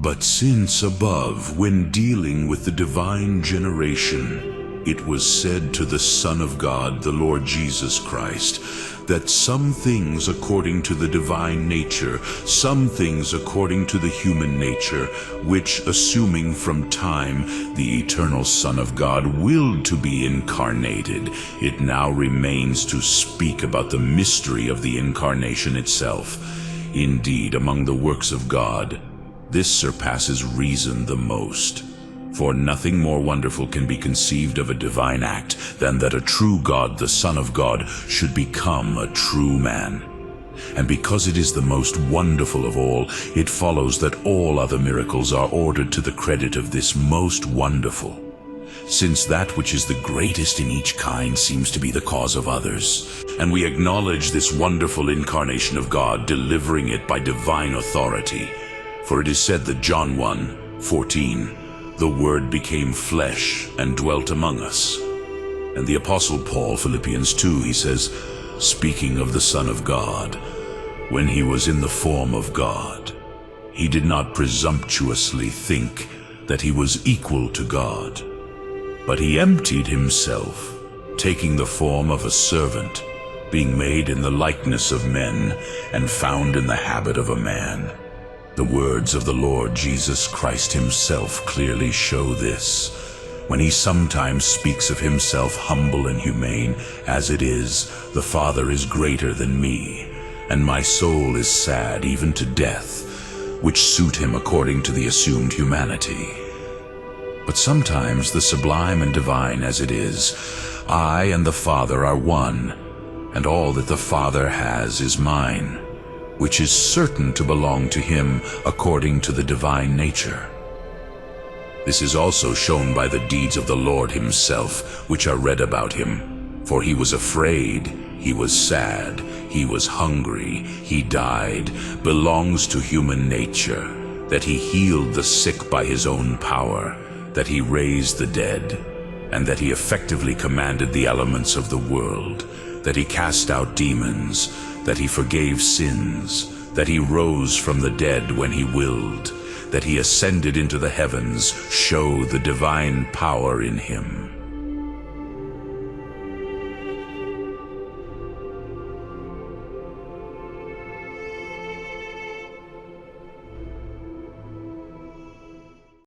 But since above, when dealing with the divine generation, it was said to the Son of God, the Lord Jesus Christ, that some things according to the divine nature, some things according to the human nature, which, assuming from time the eternal Son of God willed to be incarnated, it now remains to speak about the mystery of the incarnation itself. Indeed, among the works of God, this surpasses reason the most. For nothing more wonderful can be conceived of a divine act than that a true God, the Son of God, should become a true man. And because it is the most wonderful of all, it follows that all other miracles are ordered to the credit of this most wonderful, since that which is the greatest in each kind seems to be the cause of others. And we acknowledge this wonderful incarnation of God, delivering it by divine authority. For it is said that John 1:14, the Word became flesh and dwelt among us. And the Apostle Paul, Philippians 2, he says, speaking of the Son of God, when he was in the form of God, he did not presumptuously think that he was equal to God, but he emptied himself, taking the form of a servant, being made in the likeness of men, and found in the habit of a man. The words of the Lord Jesus Christ himself clearly show this, when he sometimes speaks of himself humble and humane, as it is, the Father is greater than me, and my soul is sad even to death, which suit him according to the assumed humanity. But sometimes the sublime and divine as it is, I and the Father are one, and all that the Father has is mine, which is certain to belong to him according to the divine nature. This is also shown by the deeds of the Lord himself, which are read about him. For he was afraid, he was sad, he was hungry, he died, belongs to human nature, that he healed the sick by his own power, that he raised the dead, and that he effectively commanded the elements of the world, that he cast out demons, that he forgave sins, that he rose from the dead when he willed, that he ascended into the heavens, show the divine power in him.